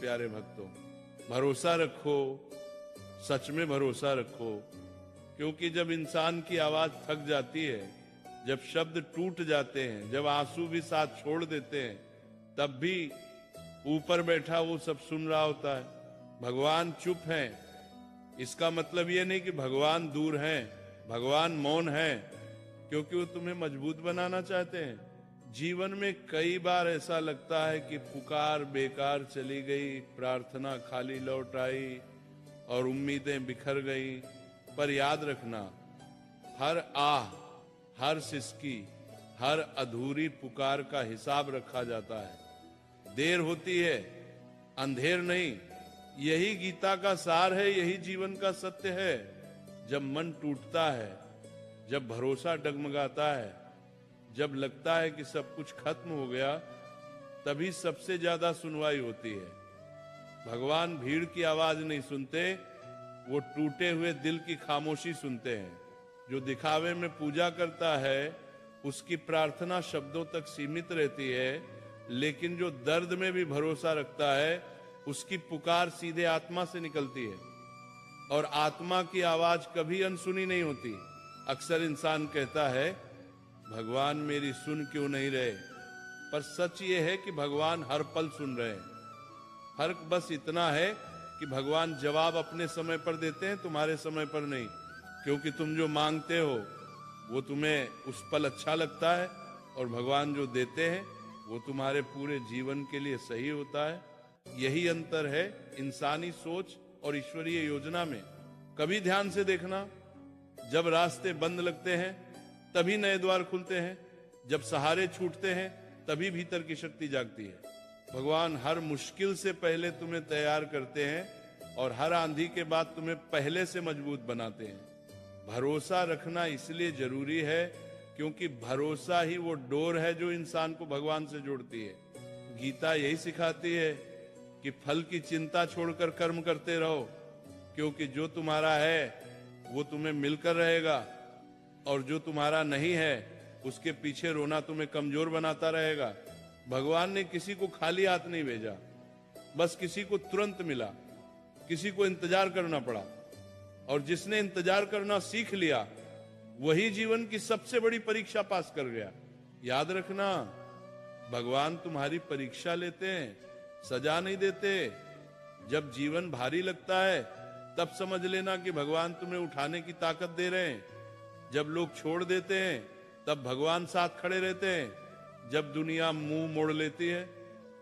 प्यारे भक्तों, भरोसा रखो, सच में भरोसा रखो। क्योंकि जब इंसान की आवाज थक जाती है, जब शब्द टूट जाते हैं, जब आंसू भी साथ छोड़ देते हैं, तब भी ऊपर बैठा वो सब सुन रहा होता है। भगवान चुप हैं, इसका मतलब ये नहीं कि भगवान दूर हैं, भगवान मौन है, क्योंकि वो तुम्हें मजबूत बनाना चाहते हैं। जीवन में कई बार ऐसा लगता है कि पुकार बेकार चली गई, प्रार्थना खाली लौट आई और उम्मीदें बिखर गई। पर याद रखना, हर आह, हर सिसकी, हर अधूरी पुकार का हिसाब रखा जाता है। देर होती है, अंधेर नहीं। यही गीता का सार है, यही जीवन का सत्य है। जब मन टूटता है, जब भरोसा डगमगाता है, जब लगता है कि सब कुछ खत्म हो गया, तभी सबसे ज्यादा सुनवाई होती है। भगवान भीड़ की आवाज नहीं सुनते, वो टूटे हुए दिल की खामोशी सुनते हैं। जो दिखावे में पूजा करता है, उसकी प्रार्थना शब्दों तक सीमित रहती है, लेकिन जो दर्द में भी भरोसा रखता है, उसकी पुकार सीधे आत्मा से निकलती है। और आत्मा की आवाज कभी अनसुनी नहीं होती। अक्सर इंसान कहता है, भगवान मेरी सुन क्यों नहीं रहे? पर सच ये है कि भगवान हर पल सुन रहे हैं। फर्क बस इतना है कि भगवान जवाब अपने समय पर देते हैं, तुम्हारे समय पर नहीं। क्योंकि तुम जो मांगते हो वो तुम्हें उस पल अच्छा लगता है, और भगवान जो देते हैं वो तुम्हारे पूरे जीवन के लिए सही होता है। यही अंतर है इंसानी सोच और ईश्वरीय योजना में। कभी ध्यान से देखना, जब रास्ते बंद लगते हैं तभी नए द्वार खुलते हैं, जब सहारे छूटते हैं तभी भीतर की शक्ति जागती है। भगवान हर मुश्किल से पहले तुम्हें तैयार करते हैं और हर आंधी के बाद तुम्हें पहले से मजबूत बनाते हैं। भरोसा रखना इसलिए जरूरी है क्योंकि भरोसा ही वो डोर है जो इंसान को भगवान से जोड़ती है। गीता यही सिखाती है कि फल की चिंता छोड़कर कर्म करते रहो, क्योंकि जो तुम्हारा है वो तुम्हें मिलकर रहेगा, और जो तुम्हारा नहीं है उसके पीछे रोना तुम्हें कमजोर बनाता रहेगा। भगवान ने किसी को खाली हाथ नहीं भेजा, बस किसी को तुरंत मिला, किसी को इंतजार करना पड़ा, और जिसने इंतजार करना सीख लिया वही जीवन की सबसे बड़ी परीक्षा पास कर गया। याद रखना, भगवान तुम्हारी परीक्षा लेते हैं, सजा नहीं देते। जब जीवन भारी लगता है तब समझ लेना कि भगवान तुम्हें उठाने की ताकत दे रहे हैं। जब लोग छोड़ देते हैं तब भगवान साथ खड़े रहते हैं। जब दुनिया मुंह मोड़ लेती है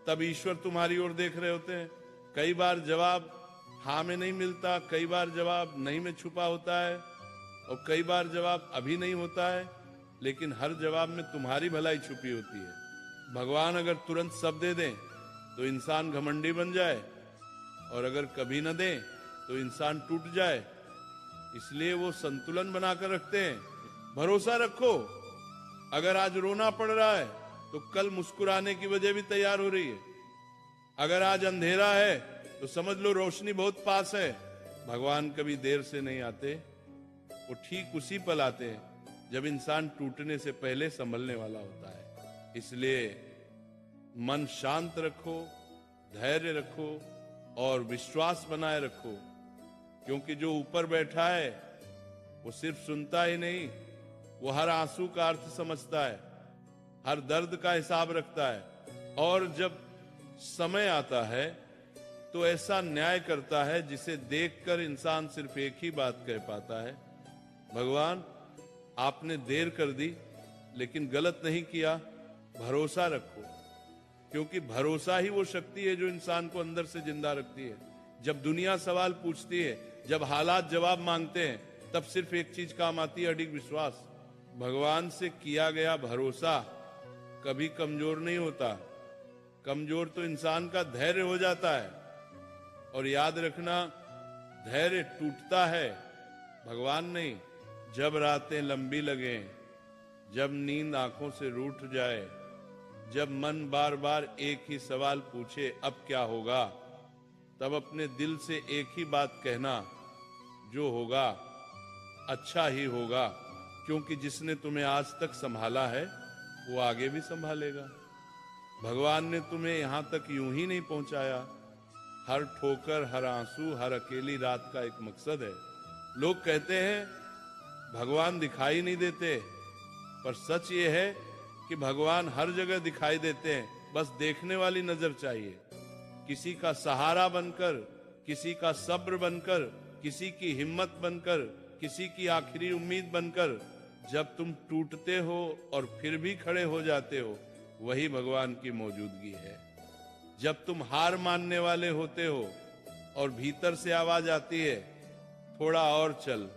तब ईश्वर तुम्हारी ओर देख रहे होते हैं। कई बार जवाब हाँ में नहीं मिलता, कई बार जवाब नहीं में छुपा होता है, और कई बार जवाब अभी नहीं होता है, लेकिन हर जवाब में तुम्हारी भलाई छुपी होती है। भगवान अगर तुरंत सब दे दें तो इंसान घमंडी बन जाए, और अगर कभी न दें तो इंसान टूट जाए। इसलिए वो संतुलन बनाकर रखते हैं। भरोसा रखो, अगर आज रोना पड़ रहा है तो कल मुस्कुराने की वजह भी तैयार हो रही है। अगर आज अंधेरा है तो समझ लो रोशनी बहुत पास है। भगवान कभी देर से नहीं आते, वो ठीक उसी पल आते हैं जब इंसान टूटने से पहले संभलने वाला होता है। इसलिए मन शांत रखो, धैर्य रखो और विश्वास बनाए रखो, क्योंकि जो ऊपर बैठा है वो सिर्फ सुनता ही नहीं, वो हर आंसू का अर्थ समझता है, हर दर्द का हिसाब रखता है, और जब समय आता है तो ऐसा न्याय करता है जिसे देखकर इंसान सिर्फ एक ही बात कह पाता है, भगवान आपने देर कर दी लेकिन गलत नहीं किया, भरोसा रखो। क्योंकि भरोसा ही वो शक्ति है जो इंसान को अंदर से जिंदा रखती है। जब दुनिया सवाल पूछती है, जब हालात जवाब मांगते हैं, तब सिर्फ एक चीज काम आती है, अडिग विश्वास। भगवान से किया गया भरोसा कभी कमजोर नहीं होता। कमजोर तो इंसान का धैर्य हो जाता है। और याद रखना, धैर्य टूटता है, भगवान नहीं। जब रातें लंबी लगें, जब नींद आंखों से रूठ जाए, जब मन बार बार एक ही सवाल पूछे अब क्या होगा, तब अपने दिल से एक ही बात कहना, जो होगा अच्छा ही होगा। क्योंकि जिसने तुम्हें आज तक संभाला है वो आगे भी संभालेगा। भगवान ने तुम्हें यहां तक यूं ही नहीं पहुंचाया, हर ठोकर, हर आंसू, हर अकेली रात का एक मकसद है। लोग कहते हैं भगवान दिखाई नहीं देते, पर सच ये है कि भगवान हर जगह दिखाई देते हैं, बस देखने वाली नजर चाहिए। किसी का सहारा बनकर, किसी का सब्र बनकर, किसी की हिम्मत बनकर, किसी की आखिरी उम्मीद बनकर जब तुम टूटते हो और फिर भी खड़े हो जाते हो, वही भगवान की मौजूदगी है। जब तुम हार मानने वाले होते हो और भीतर से आवाज आती है थोड़ा और चल,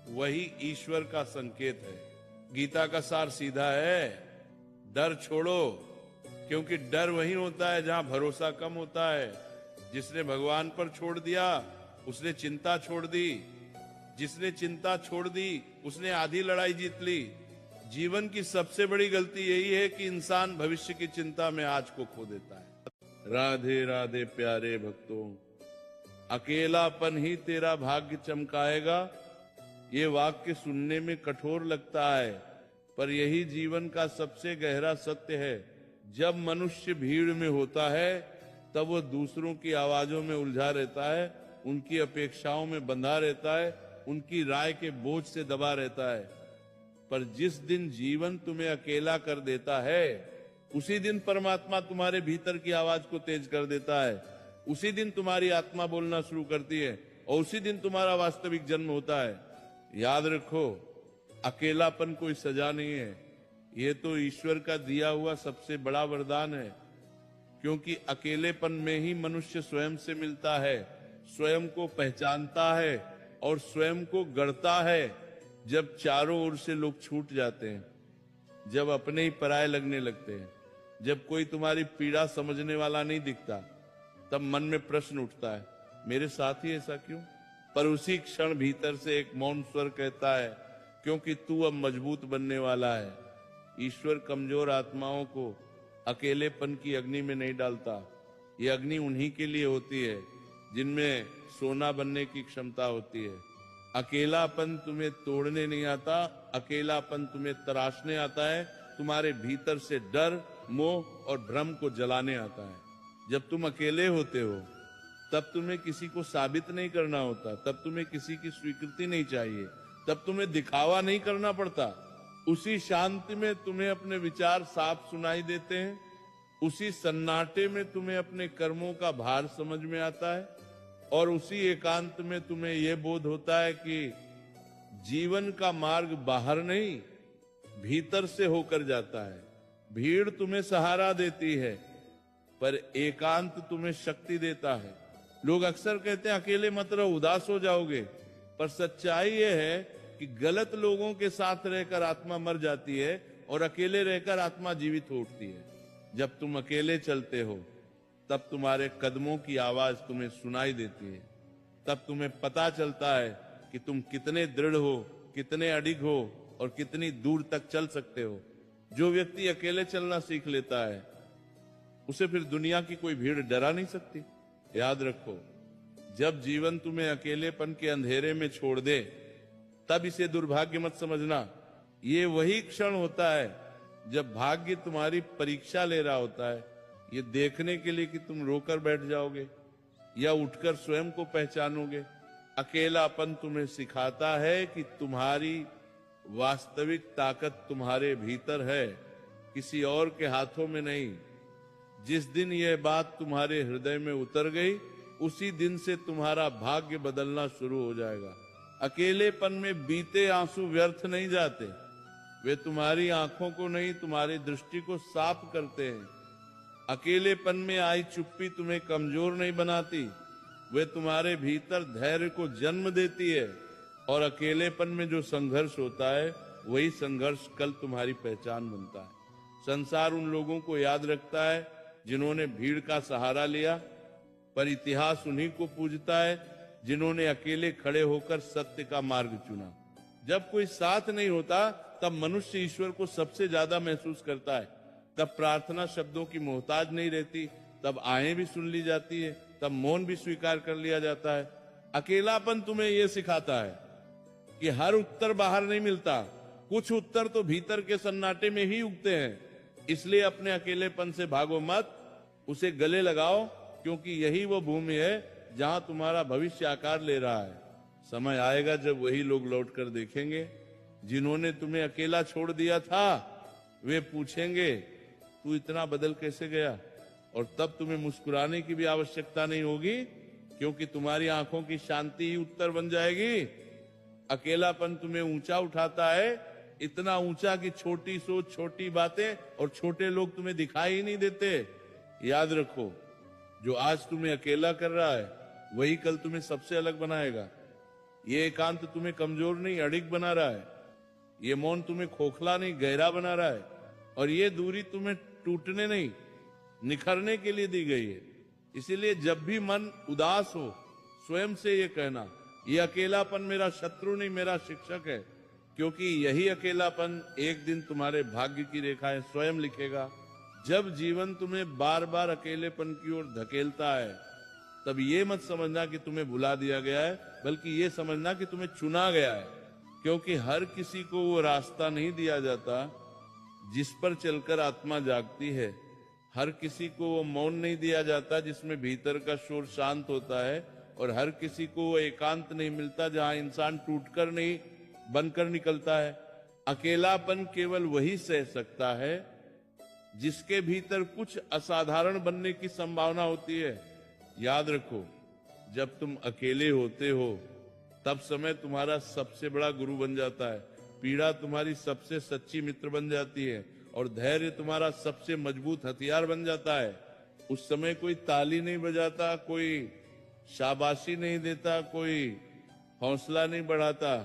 वही ईश्वर का संकेत है। गीता का सार सीधा है, डर छोड़ो, क्योंकि डर वही होता है जहां भरोसा कम होता है। जिसने भगवान पर छोड़ दिया उसने चिंता छोड़ दी, जिसने चिंता छोड़ दी उसने आधी लड़ाई जीत ली। जीवन की सबसे बड़ी गलती यही है कि इंसान भविष्य की चिंता में आज को खो देता है। राधे राधे प्यारे भक्तों, अकेलापन ही तेरा भाग्य चमकाएगा। ये वाक्य सुनने में कठोर लगता है, पर यही जीवन का सबसे गहरा सत्य है। जब मनुष्य भीड़ में होता है तब वो दूसरों की आवाजों में उलझा रहता है, उनकी अपेक्षाओं में बंधा रहता है, उनकी राय के बोझ से दबा रहता है। पर जिस दिन जीवन तुम्हें अकेला कर देता है, उसी दिन परमात्मा तुम्हारे भीतर की आवाज को तेज कर देता है। उसी दिन तुम्हारी आत्मा बोलना शुरू करती है और उसी दिन तुम्हारा वास्तविक जन्म होता है। याद रखो, अकेलापन कोई सजा नहीं है, ये तो ईश्वर का दिया हुआ सबसे बड़ा वरदान है। क्योंकि अकेलेपन में ही मनुष्य स्वयं से मिलता है, स्वयं को पहचानता है और स्वयं को गढ़ता है। जब चारों ओर से लोग छूट जाते हैं, जब अपने ही पराये लगने लगते हैं, जब कोई तुम्हारी पीड़ा समझने वाला नहीं दिखता, तब मन में प्रश्न उठता है, मेरे साथ ही ऐसा क्यों? पर उसी क्षण भीतर से एक मौन स्वर कहता है, क्योंकि तू अब मजबूत बनने वाला है। ईश्वर कमजोर आत्माओं को अकेलेपन की अग्नि में नहीं डालता। ये अग्नि उन्हीं के लिए होती है जिनमें सोना बनने की क्षमता होती है। अकेलापन तुम्हें तोड़ने नहीं आता, अकेलापन तुम्हें तराशने आता है। तुम्हारे भीतर से डर, मोह और भ्रम को जलाने आता है। जब तुम अकेले होते हो तब तुम्हें किसी को साबित नहीं करना होता, तब तुम्हें किसी की स्वीकृति नहीं चाहिए, तब तुम्हें दिखावा नहीं करना पड़ता। उसी शांति में तुम्हें अपने विचार साफ सुनाई देते हैं, उसी सन्नाटे में तुम्हें अपने कर्मों का भार समझ में आता है और उसी एकांत में तुम्हें यह बोध होता है कि जीवन का मार्ग बाहर नहीं, भीतर से होकर जाता है। भीड़ तुम्हें सहारा देती है, पर एकांत तुम्हें शक्ति देता है। लोग अक्सर कहते हैं अकेले मत रहो, उदास हो जाओगे, पर सच्चाई यह है कि गलत लोगों के साथ रहकर आत्मा मर जाती है और अकेले रहकर आत्मा जीवित हो उठती है। जब तुम अकेले चलते हो तब तुम्हारे कदमों की आवाज तुम्हें सुनाई देती है, तब तुम्हें पता चलता है कि तुम कितने दृढ़ हो, कितने अडिग हो और कितनी दूर तक चल सकते हो। जो व्यक्ति अकेले चलना सीख लेता है उसे फिर दुनिया की कोई भीड़ डरा नहीं सकती। याद रखो, जब जीवन तुम्हें अकेलेपन के अंधेरे में छोड़ दे तब इसे दुर्भाग्य मत समझना। ये वही क्षण होता है जब भाग्य तुम्हारी परीक्षा ले रहा होता है, ये देखने के लिए कि तुम रोकर बैठ जाओगे या उठकर स्वयं को पहचानोगे। अकेलापन तुम्हें सिखाता है कि तुम्हारी वास्तविक ताकत तुम्हारे भीतर है, किसी और के हाथों में नहीं। जिस दिन यह बात तुम्हारे हृदय में उतर गई, उसी दिन से तुम्हारा भाग्य बदलना शुरू हो जाएगा। अकेलेपन में बीते आंसू व्यर्थ नहीं जाते, वे तुम्हारी आंखों को नहीं, तुम्हारी दृष्टि को साफ करते हैं। अकेलेपन में आई चुप्पी तुम्हें कमजोर नहीं बनाती, वे तुम्हारे भीतर धैर्य को जन्म देती है। और अकेलेपन में जो संघर्ष होता है, वही संघर्ष कल तुम्हारी पहचान बनता है। संसार उन लोगों को याद रखता है जिन्होंने भीड़ का सहारा लिया, पर इतिहास उन्हीं को पूजता है जिन्होंने अकेले खड़े होकर सत्य का मार्ग चुना। जब कोई साथ नहीं होता तब मनुष्य ईश्वर को सबसे ज्यादा महसूस करता है। तब प्रार्थना शब्दों की मोहताज नहीं रहती, तब आएं भी सुन ली जाती है, तब मौन भी स्वीकार कर लिया जाता है। अकेलापन तुम्हें यह सिखाता है कि हर उत्तर बाहर नहीं मिलता, कुछ उत्तर तो भीतर के सन्नाटे में ही उगते हैं। इसलिए अपने अकेलेपन से भागो मत, उसे गले लगाओ क्योंकि यही वो भूमि है जहां तुम्हारा भविष्य आकार ले रहा है। समय आएगा जब वही लोग लौट कर देखेंगे जिन्होंने तुम्हें अकेला छोड़ दिया था। वे पूछेंगे तू इतना बदल कैसे गया, और तब तुम्हें मुस्कुराने की भी आवश्यकता नहीं होगी, क्योंकि तुम्हारी आंखों की शांति ही उत्तर बन जाएगी। अकेलापन तुम्हें ऊंचा उठाता है, इतना ऊंचा कि छोटी सोच, छोटी बातें और छोटे लोग तुम्हें दिखाई ही नहीं देते। याद रखो, जो आज तुम्हें अकेला कर रहा है वही कल तुम्हें सबसे अलग बनाएगा। ये एकांत तुम्हें कमजोर नहीं, अडिग बना रहा है। ये मौन तुम्हें खोखला नहीं, गहरा बना रहा है। और ये दूरी तुम्हें टूटने नहीं, निखरने के लिए दी गई है। इसीलिए जब भी मन उदास हो, स्वयं से ये कहना, ये अकेलापन मेरा शत्रु नहीं, मेरा शिक्षक है। क्योंकि यही अकेलापन एक दिन तुम्हारे भाग्य की रेखाएं स्वयं लिखेगा। जब जीवन तुम्हें बार बार अकेलेपन की ओर धकेलता है, तब ये मत समझना कि तुम्हें भुला दिया गया है, बल्कि ये समझना कि तुम्हें चुना गया है। क्योंकि हर किसी को वो रास्ता नहीं दिया जाता जिस पर चलकर आत्मा जागती है। हर किसी को वो मौन नहीं दिया जाता जिसमें भीतर का शोर शांत होता है। और हर किसी को वो एकांत नहीं मिलता जहां इंसान टूटकर नहीं, बनकर निकलता है। अकेलापन केवल वही सह सकता है जिसके भीतर कुछ असाधारण बनने की संभावना होती है। याद रखो, जब तुम अकेले होते हो तब समय तुम्हारा सबसे बड़ा गुरु बन जाता है, पीड़ा तुम्हारी सबसे सच्ची मित्र बन जाती है, और धैर्य तुम्हारा सबसे मजबूत हथियार बन जाता है। उस समय कोई ताली नहीं बजाता, कोई शाबाशी नहीं देता, कोई हौसला नहीं बढ़ाता,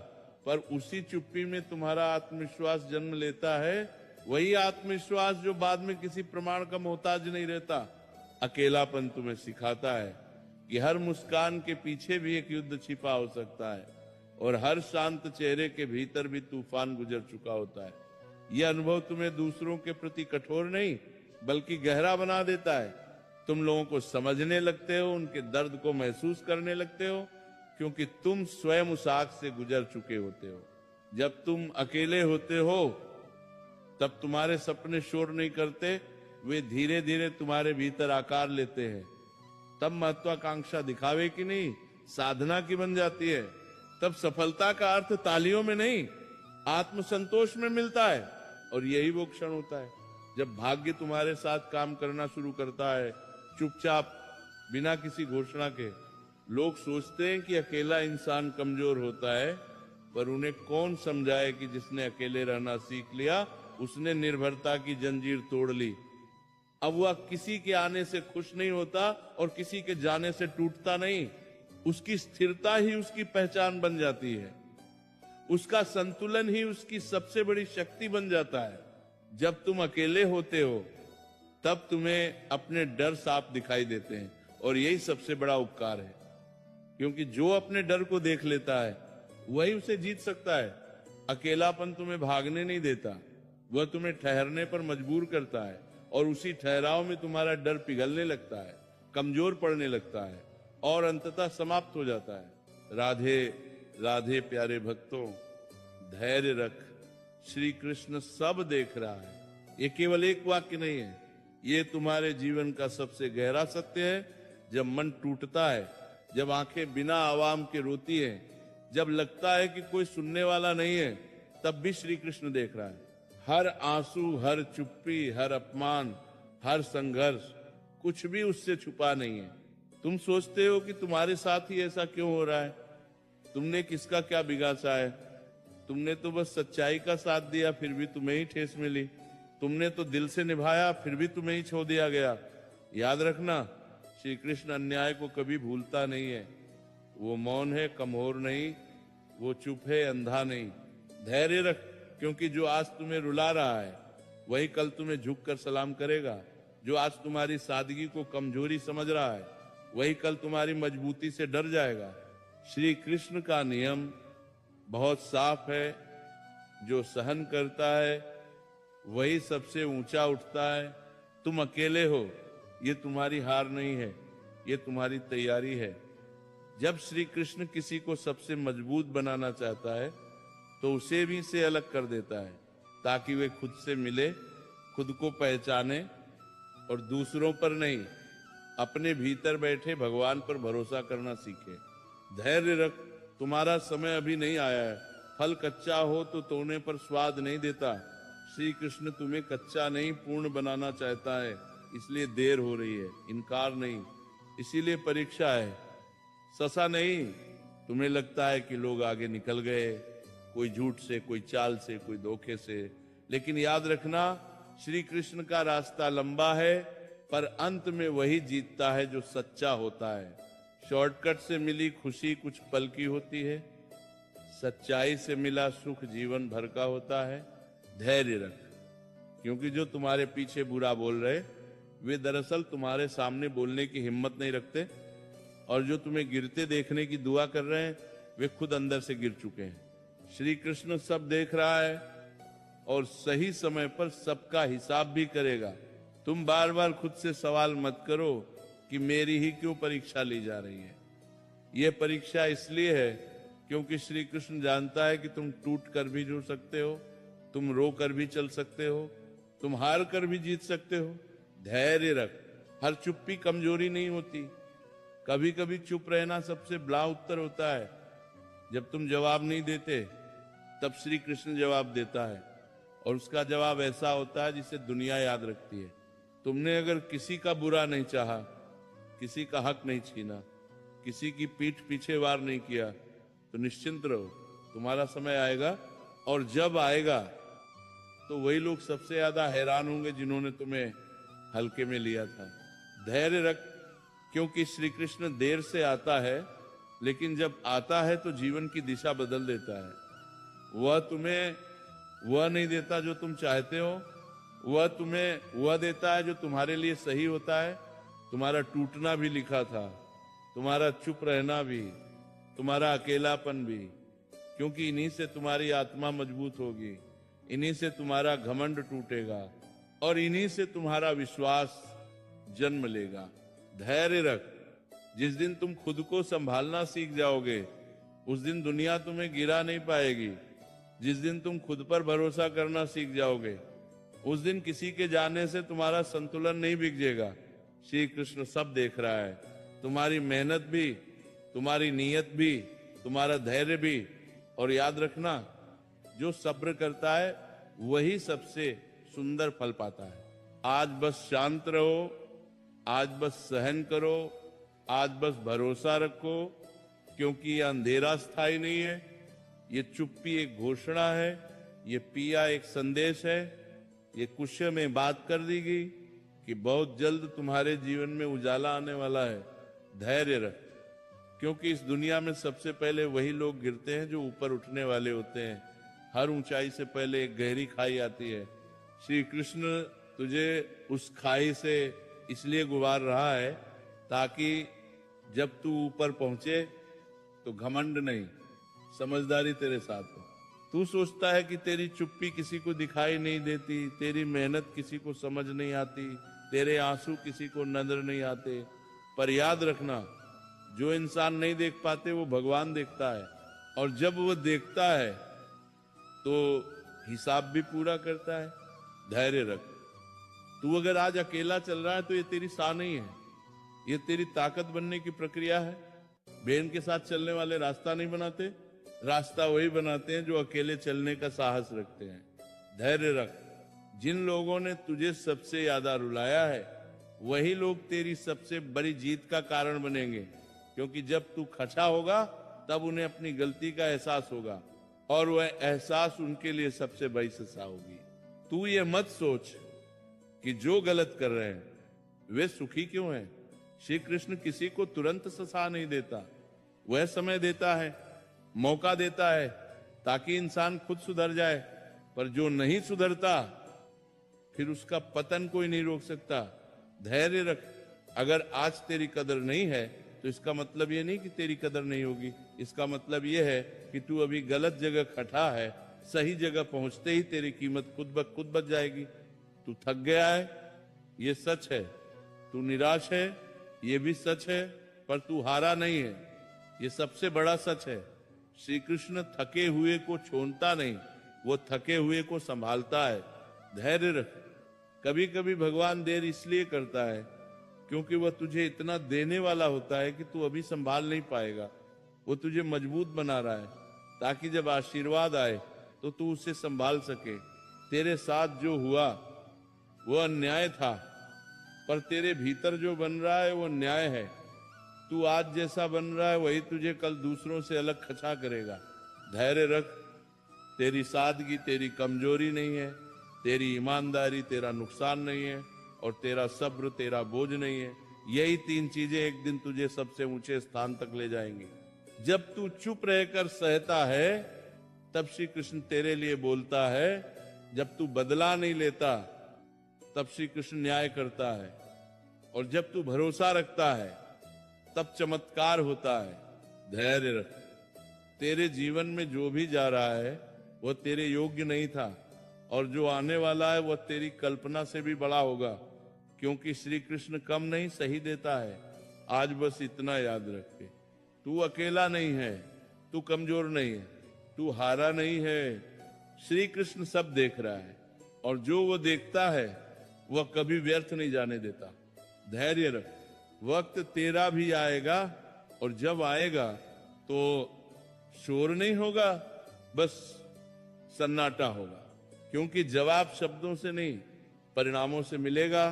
पर उसी चुप्पी में तुम्हारा आत्मविश्वास जन्म लेता है। वही आत्मविश्वास जो बाद में किसी प्रमाण का मोहताज नहीं रहता। अकेलापन तुम्हें सिखाता है कि हर मुस्कान के पीछे भी एक युद्ध छिपा हो सकता है, और हर शांत चेहरे के भीतर भी तूफान गुजर चुका होता है। यह अनुभव तुम्हें दूसरों के प्रति कठोर नहीं बल्कि गहरा बना देता है। तुम लोगों को समझने लगते हो, उनके दर्द को महसूस करने लगते हो, क्योंकि तुम स्वयं उस आग से गुजर चुके होते हो। जब तुम अकेले होते हो तब तुम्हारे सपने शोर नहीं करते, वे धीरे धीरे तुम्हारे भीतर आकार लेते हैं। तब महत्वाकांक्षा दिखावे की नहीं, साधना की बन जाती है। तब सफलता का अर्थ तालियों में नहीं, आत्मसंतोष में मिलता है। और यही वो क्षण होता है जब भाग्य तुम्हारे साथ काम करना शुरू करता है, चुपचाप, बिना किसी घोषणा के। लोग सोचते हैं कि अकेला इंसान कमजोर होता है, पर उन्हें कौन समझाए कि जिसने अकेले रहना सीख लिया उसने निर्भरता की जंजीर तोड़ ली। अब वह किसी के आने से खुश नहीं होता और किसी के जाने से टूटता नहीं। उसकी स्थिरता ही उसकी पहचान बन जाती है। उसका संतुलन ही उसकी सबसे बड़ी शक्ति बन जाता है। जब तुम अकेले होते हो तब तुम्हें अपने डर साफ दिखाई देते हैं, और यही सबसे बड़ा उपकार है। क्योंकि जो अपने डर को देख लेता है वही उसे जीत सकता है। अकेलापन तुम्हें भागने नहीं देता, वह तुम्हें ठहरने पर मजबूर करता है, और उसी ठहराव में तुम्हारा डर पिघलने लगता है, कमजोर पड़ने लगता है, और अंततः समाप्त हो जाता है। राधे राधे प्यारे भक्तों, धैर्य रख, श्री कृष्ण सब देख रहा है। ये केवल एक वाक्य नहीं है, ये तुम्हारे जीवन का सबसे गहरा सत्य है। जब मन टूटता है, जब आंखें बिना आवाम के रोती हैं, जब लगता है कि कोई सुनने वाला नहीं है, तब भी श्री कृष्ण देख रहा है। हर आंसू, हर चुप्पी, हर अपमान, हर संघर्ष, कुछ भी उससे छुपा नहीं है। तुम सोचते हो कि तुम्हारे साथ ही ऐसा क्यों हो रहा है, तुमने किसका क्या बिगाड़ा है। तुमने तो बस सच्चाई का साथ दिया, फिर भी तुम्हें ही ठेस मिली। तुमने तो दिल से निभाया, फिर भी तुम्हें ही छोड़ दिया गया। याद रखना, श्री कृष्ण अन्याय को कभी भूलता नहीं है। वो मौन है, कमजोर नहीं, वो चुप है, अंधा नहीं। धैर्य रख, क्योंकि जो आज तुम्हें रुला रहा है वही कल तुम्हें झुककर सलाम करेगा। जो आज तुम्हारी सादगी को कमजोरी समझ रहा है वही कल तुम्हारी मजबूती से डर जाएगा। श्री कृष्ण का नियम बहुत साफ है, जो सहन करता है वही सबसे ऊंचा उठता है। तुम अकेले हो, ये तुम्हारी हार नहीं है, ये तुम्हारी तैयारी है। जब श्री कृष्ण किसी को सबसे मजबूत बनाना चाहता है तो उसे भी से अलग कर देता है, ताकि वे खुद से मिले, खुद को पहचाने और दूसरों पर नहीं, अपने भीतर बैठे भगवान पर भरोसा करना सीखे। धैर्य रख, तुम्हारा समय अभी नहीं आया है। फल कच्चा हो तो तोड़ने पर स्वाद नहीं देता। श्री कृष्ण तुम्हें कच्चा नहीं पूर्ण बनाना चाहता है, इसलिए देर हो रही है, इनकार नहीं। इसीलिए परीक्षा है, ससा नहीं। तुम्हें लगता है कि लोग आगे निकल गए, कोई झूठ से, कोई चाल से, कोई धोखे से, लेकिन याद रखना श्री कृष्ण का रास्ता लंबा है, पर अंत में वही जीतता है जो सच्चा होता है। शॉर्टकट से मिली खुशी कुछ पल की होती है, सच्चाई से मिला सुख जीवन भर का होता है। धैर्य रख, क्योंकि जो तुम्हारे पीछे बुरा बोल रहे वे दरअसल तुम्हारे सामने बोलने की हिम्मत नहीं रखते, और जो तुम्हें गिरते देखने की दुआ कर रहे हैं वे खुद अंदर से गिर चुके हैं। श्री कृष्ण सब देख रहा है और सही समय पर सबका हिसाब भी करेगा। तुम बार बार खुद से सवाल मत करो कि मेरी ही क्यों परीक्षा ली जा रही है। यह परीक्षा इसलिए है क्योंकि श्री कृष्ण जानता है कि तुम टूट कर भी जुड़ सकते हो, तुम रो कर भी चल सकते हो, तुम हार कर भी जीत सकते हो। धैर्य रख, हर चुप्पी कमजोरी नहीं होती। कभी कभी चुप रहना सबसे बड़ा उत्तर होता है। जब तुम जवाब नहीं देते तब श्री कृष्ण जवाब देता है, और उसका जवाब ऐसा होता है जिसे दुनिया याद रखती है। तुमने अगर किसी का बुरा नहीं चाहा, किसी का हक नहीं छीना, किसी की पीठ पीछे वार नहीं किया, तो निश्चिंत रहो, तुम्हारा समय आएगा, और जब आएगा तो वही लोग सबसे ज्यादा हैरान होंगे जिन्होंने तुम्हें हल्के में लिया था। धैर्य रख, क्योंकि श्री कृष्ण देर से आता है, लेकिन जब आता है तो जीवन की दिशा बदल देता है। वह तुम्हें वह नहीं देता जो तुम चाहते हो, वह तुम्हें वह देता है जो तुम्हारे लिए सही होता है। तुम्हारा टूटना भी लिखा था, तुम्हारा चुप रहना भी, तुम्हारा अकेलापन भी, क्योंकि इन्हीं से तुम्हारी आत्मा मजबूत होगी, इन्हीं से तुम्हारा घमंड टूटेगा, और इन्हीं से तुम्हारा विश्वास जन्म लेगा। धैर्य रख, जिस दिन तुम खुद को संभालना सीख जाओगे उस दिन दुनिया तुम्हें गिरा नहीं पाएगी। जिस दिन तुम खुद पर भरोसा करना सीख जाओगे उस दिन किसी के जाने से तुम्हारा संतुलन नहीं बिगड़ेगा। श्री कृष्ण सब देख रहा है, तुम्हारी मेहनत भी, तुम्हारी नीयत भी, तुम्हारा धैर्य भी। और याद रखना, जो सब्र करता है वही सबसे सुंदर फल पाता है। आज बस शांत रहो, आज बस सहन करो, आज बस भरोसा रखो, क्योंकि यह अंधेरा स्थायी नहीं है, ये चुप्पी एक घोषणा है, ये पिया एक संदेश है, ये कुछ में बात कर दी गई कि बहुत जल्द तुम्हारे जीवन में उजाला आने वाला है। धैर्य रख, क्योंकि इस दुनिया में सबसे पहले वही लोग गिरते हैं जो ऊपर उठने वाले होते हैं। हर ऊंचाई से पहले एक गहरी खाई आती है। श्री कृष्ण तुझे उस खाई से इसलिए गुबार रहा है ताकि जब तू ऊपर पहुंचे तो घमंड नहीं, समझदारी तेरे साथ हो। तू सोचता है कि तेरी चुप्पी किसी को दिखाई नहीं देती, तेरी मेहनत किसी को समझ नहीं आती, तेरे आंसू किसी को नजर नहीं आते, पर याद रखना, जो इंसान नहीं देख पाते वो भगवान देखता है, और जब वो देखता है तो हिसाब भी पूरा करता है। धैर्य रख, तू अगर आज अकेला चल रहा है तो ये तेरी सा नहीं है, ये तेरी ताकत बनने की प्रक्रिया है। बहन के साथ चलने वाले रास्ता नहीं बनाते, रास्ता वही बनाते हैं जो अकेले चलने का साहस रखते हैं। धैर्य रख, जिन लोगों ने तुझे सबसे ज्यादा रुलाया है वही लोग तेरी सबसे बड़ी जीत का कारण बनेंगे, क्योंकि जब तू खचा होगा तब उन्हें अपनी गलती का एहसास होगा, और वह एहसास उनके लिए सबसे बड़ी सजा होगी। तू ये मत सोच कि जो गलत कर रहे हैं वे सुखी क्यों हैं। श्री कृष्ण किसी को तुरंत सजा नहीं देता, वह समय देता है, मौका देता है ताकि इंसान खुद सुधर जाए, पर जो नहीं सुधरता फिर उसका पतन कोई नहीं रोक सकता। धैर्य रख, अगर आज तेरी कदर नहीं है तो इसका मतलब ये नहीं कि तेरी कदर नहीं होगी, इसका मतलब ये है कि तू अभी गलत जगह खटा है। सही जगह पहुंचते ही तेरी कीमत खुद ब खुद बच जाएगी। तू थक गया है, ये सच है, तू निराश है, ये भी सच है, पर तू हारा नहीं है, ये सबसे बड़ा सच है। श्री कृष्ण थके हुए को छोड़ता नहीं, वो थके हुए को संभालता है। धैर्य रख, कभी कभी भगवान देर इसलिए करता है क्योंकि वह तुझे इतना देने वाला होता है कि तू अभी संभाल नहीं पाएगा। वो तुझे मजबूत बना रहा है ताकि जब आशीर्वाद आए तो तू उसे संभाल सके। तेरे साथ जो हुआ वो अन्याय था, पर तेरे भीतर जो बन रहा है वो न्याय है। तू आज जैसा बन रहा है वही तुझे कल दूसरों से अलग खचा करेगा। धैर्य रख। तेरी सादगी तेरी कमजोरी नहीं है, तेरी ईमानदारी तेरा नुकसान नहीं है, और तेरा सब्र तेरा बोझ नहीं है। यही 3 चीजें एक दिन तुझे सबसे ऊंचे स्थान तक ले जाएंगी। जब तू चुप रहकर सहता है तब श्री कृष्ण तेरे लिए बोलता है। जब तू बदला नहीं लेता तब श्री कृष्ण न्याय करता है। और जब तू भरोसा रखता है तब चमत्कार होता है। धैर्य रख। तेरे जीवन में जो भी जा रहा है वह तेरे योग्य नहीं था, और जो आने वाला है वह तेरी कल्पना से भी बड़ा होगा, क्योंकि श्री कृष्ण कम नहीं सही देता है। आज बस इतना याद रख के तू अकेला नहीं है, तू कमजोर नहीं है, तू हारा नहीं है। श्री कृष्ण सब देख रहा है, और जो वो देखता है वह कभी व्यर्थ नहीं जाने देता। धैर्य रख। वक्त तेरा भी आएगा, और जब आएगा तो शोर नहीं होगा, बस सन्नाटा होगा, क्योंकि जवाब शब्दों से नहीं परिणामों से मिलेगा।